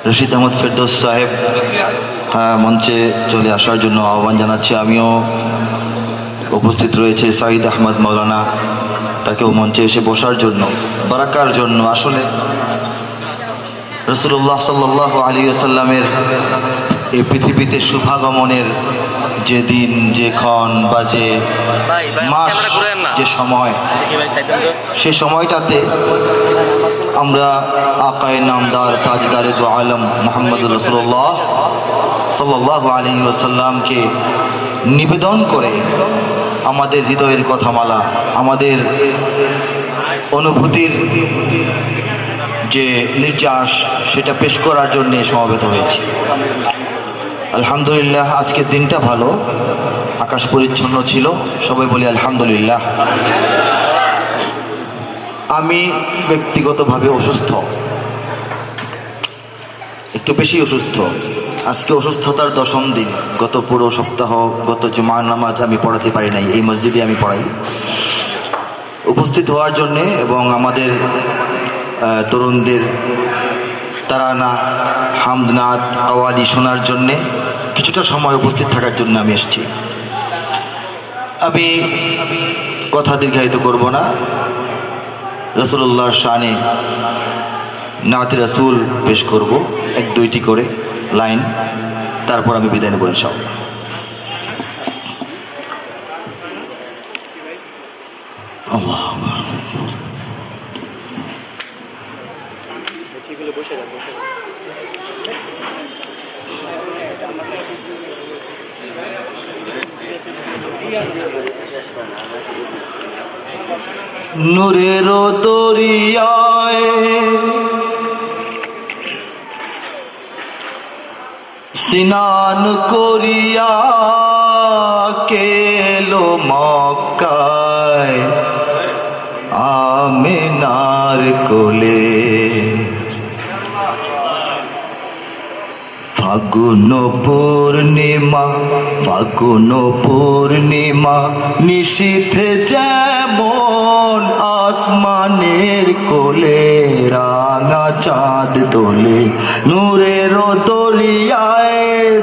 রশিদ আহমদ ফেরদৌস সাহেব মঞ্চে চলে আসার জন্য আহ্বান জানাচ্ছি। আমিও উপস্থিত রয়েছে সাঈদ আহমদ মাওলানা, তাকেও মঞ্চে এসে বসার জন্য, বারাকার জন্য। আসলে রাসূলুল্লাহ সাল্লাল্লাহু আলাইহি ওয়াসাল্লামের এই পৃথিবীতে শুভাগমনের যে দিন, যে ক্ষণ বা যে মাস, যে সময়, সে সময়টাতে আমরা আকায়ে নামদার তাজদারে দু আলম মুহাম্মদুর রাসূলুল্লাহ সাল্লাল্লাহু আলাইহি ওয়াসাল্লামকে নিবেদন করে আমাদের হৃদয়ের কথামালা, আমাদের অনুভূতির যে নির্যাস, সেটা পেশ করার জন্যে সমবেত হয়েছি। আলহামদুলিল্লাহ, আজকের দিনটা ভালো, আকাশ পরিচ্ছন্ন ছিল, সবাই বলি আলহামদুলিল্লাহ। আমি ব্যক্তিগতভাবে অসুস্থ, একটু বেশি অসুস্থ। আজকে অসুস্থতার 10ম দিন। গত পুরো সপ্তাহ, গত জুমার নামাজ আমি পড়াতে পারি নাই, এই মসজিদে আমি পড়াই। উপস্থিত হওয়ার জন্যে এবং আমাদের তরুণদের তারানা, হামদনাদ, আওয়ালি শোনার জন্যে কিছুটা সময় উপস্থিত থাকার জন্য আমি এসেছি। আমি কথা দীর্ঘায়িত করব না। রাসূলুল্লাহর শানে নাতে রাসূল পেশ করব, 1-2টি করে লাইন, তারপর আমি বিদায় নেব ইনশাআল্লাহ। আল্লাহ নূরের দরিয়ায় স্নান করিয়া কেলো মক্কায় আমিনার কোলে। ফাগুন পূর্ণিমা, ফাগুন পূর্ণিমা, নিশীথে যেমন আসমানের কোলে রাঙা চাঁদ তোলে। নূরের দরিয়ায়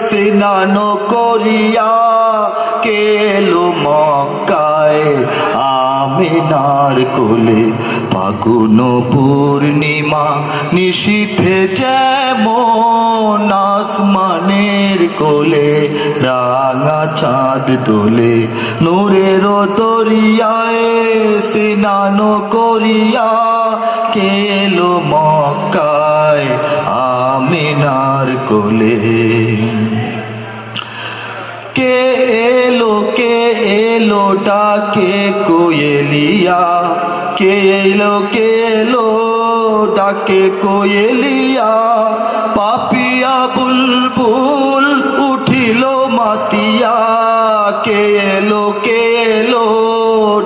স্নান করিয়া কেলো মক্কায় আমিনার কোলে। ফাগুন পূর্ণিমা, নিশীথে যেমন আসমানের কোলে রাঙা চাঁদ তোলে। নূরের দরিয়ায় স্নান করিয়া কেলো মক্কায় আমিনার কোলে। কে এলো ডাকে কোয়েলিয়া, কে এলো ডাকে কোয়েলিয়া। পাপিয়া বুলবুল উঠিল মাতিয়া, কে এলো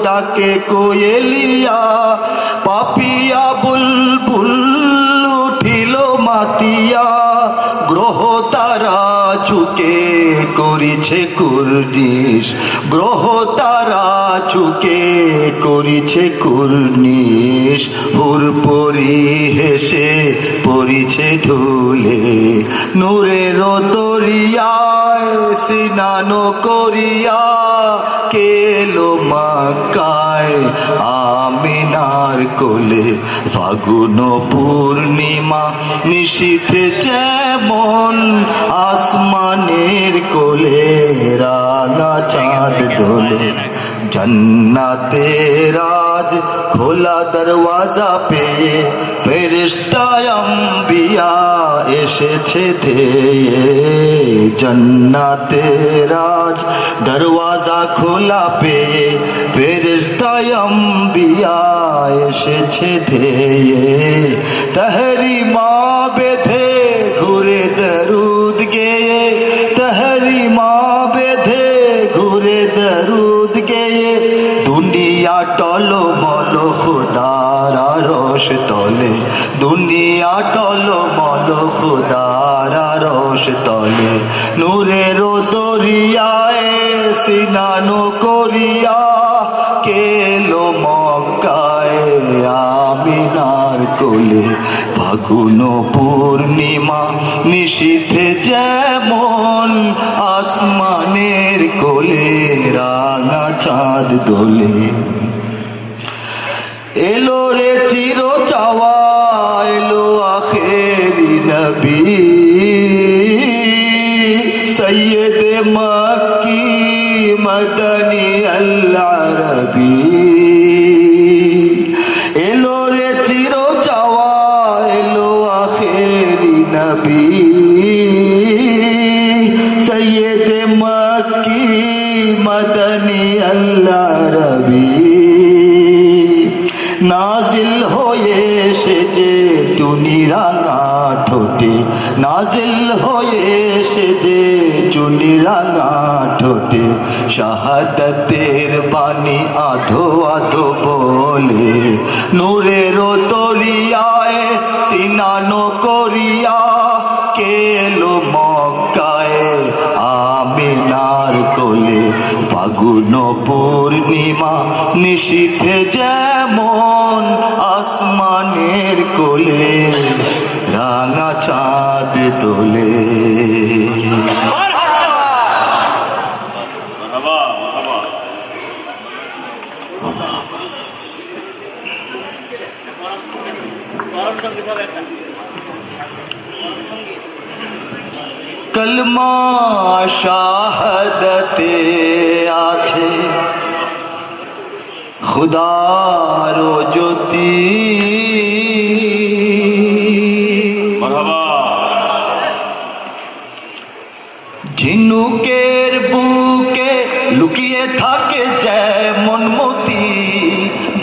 ডাকে কোয়েলিয়া। পাপিয়া বুলবুল উঠিল মাতিয়া। গ্রহ তারা ঝুঁকে করিছে কুর্নিশ, গ্রহ তারা ঝুঁকে করিছে কুর্নিশ। হুরপরি হেসে পড়িছে ঢুলে। নূরের দরিয়ায় স্নান করিয়া কেলো মক্কায় আমিনার কোলে। ফাগুন পূর্ণিমা, নিশীথে যেমন আসমানের কোলে রাঙা চাঁদ দোলে। জন্নাতে রাজ খোলা দরওয়াজা পে ফেরেশতায়ে আম্বিয়া এসেছে ধেয়ে। জন্নাতে রাজ দরওয়াজা খোলা পে ফেরেশতায়ে আম্বিয়া এসেছে ধেয়ে। তহরিমা বেঁধে ঘুরে দরুদ গেয়ে, তহরিমা বেঁধে ঘুরে দরুদ গেয়ে। দুনিয়া টলমল খুদার আরশ তলে, দুনিয়া টলমল খুদার আরশ তলে। নূরের দরিয়ায় স্নান করিয়া কেলো মক্কায় আমিনার কোলে। ফাগুন পূর্ণিমা নিশীথে যেমন আসমানের কোলে রাঙা চাঁদ দোলে। এলো রে চির চাওয়া এলো আখেরি নবী সৈয়দ মক্কি মদনী আল আরবী। এলো রে চির চাওয়া এলো আখেরি নবী সৈয়দ মক্কি মদনী আল আরবী। নাজিল হয়ে সেজে চুনি রাঙা ঠোঁটে নাজিল হয়ে সেজে চুনি রাঙা ঠোঁটে শাহাদাতের বাণী আধো আধো বলে। নূরের তরিয়ায় সিনানো করিয়া কেলো মক্কায় আমিনার কোলে। ফাগুন পূর্ণিমা নিশীথে যেমন আসমানের কোলে রাঙা চাঁদ দোলে। কলমা শাহাদতে আছে খুদার জ্যোতি। ঝিনুকের বুকে লুকিয়ে থাকে যেমন মতি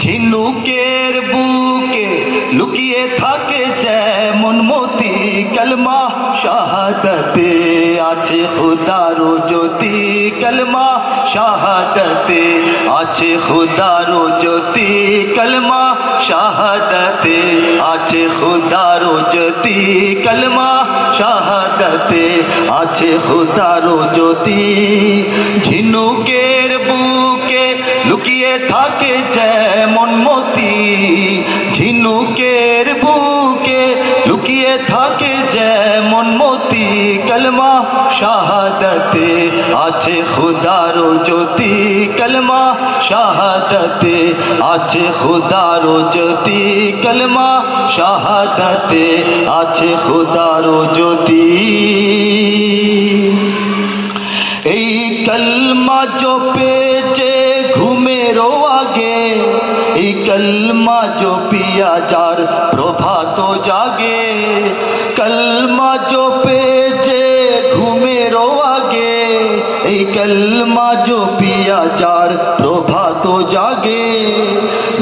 ঝিনুকের বুকে লুকিয়ে থাকে যেমন মতি। কলমা শাহাদতে আছে খুদার জ্যোতি কলমা শাহাদতে আছে খুদার জ্যোতি কলমা শাহাদতে আছে খুদার জ্যোতি কলমা শাহাদতে আছে খুদার জ্যোতি। ঝিনুকের বুকে লুকিয়ে থাকে যেমন মতি ঝিনুকের বুকে লুকিয়ে থাকে যেমন মতি। কলমা শাহাদতে আছে খুদার জ্যোতি কলমা শাহাদতে আছে খুদার জ্যোতি কলমা শাহাদতে আছে খুদার জ্যোতি। এই কলমা জপেছে ঘুমেরও আগে এই কলমা জপিয়া যার প্রভাত জাগে। কলমা জপেছে ঘুমেরও আগে এই কলমা জপিয়া যার প্রভাত জাগে।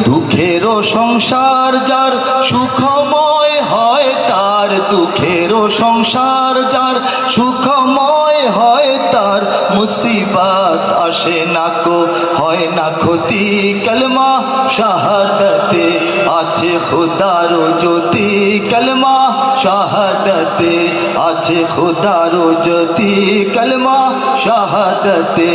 দুঃখেরও সংসার যার সুখময় হয় তার দুঃখেরও সংসার যার সুখময় হয় তার মুসিবত আসে না কো হয় না ক্ষতি। কলমা শাহাদতে আছে খুদার জ্যোতি কলমা শাহাদতে আছে খুদার জ্যোতি কলমা শাহাদতে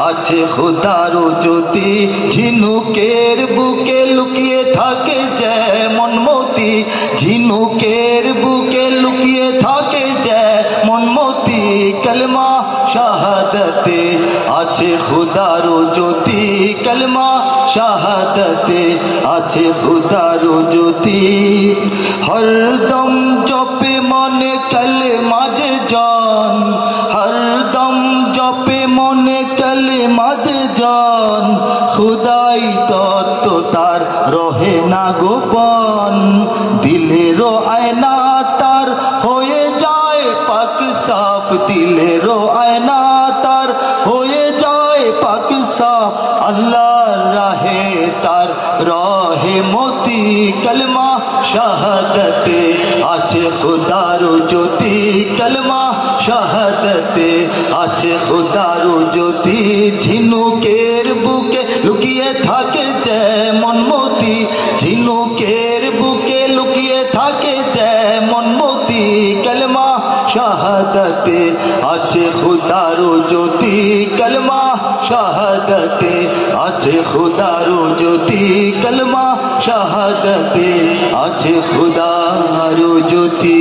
আছে খুদার জ্যোতি। ঝিনুকের বুকে লুকিয়ে থাকে যেমন মতি ঝিনুকের বুকে লুকিয়ে থাকে যেমন মতি। কলমা শাহাদতে আছে খুদার জ্যোতি কলমা শাহাদতে আছে খুদার জ্যোতি। হরদম জপে মনে কলমা যে জান হরদম জপে মনে কলমা যে জান। খুদাই তত্ত্ব তার রহে না গোপন দিলেরও আয়না তার হয়ে যায় পাক সাফ দিলেরও আয়না তার হয়ে যায় পাক সাফ। আল্লাহর রাহে তার রহে মতি কলমা শাহাদতে আছে খুদার জ্যোতি কলমা শাহাদতে আছে খুদার জ্যোতি। ঝিনুকের বুকে লুকিয়ে থাকে যেমন মতি ঝিনুকের বুকে লুকিয়ে থাকে যেমন মতি। কলমা শাহাদতে আছে খুদার জ্যোতি কলমা শাহাদতে আছে খুদার জ্যোতি কলমা শাহাদাতে আছে খুদার জ্যোতি।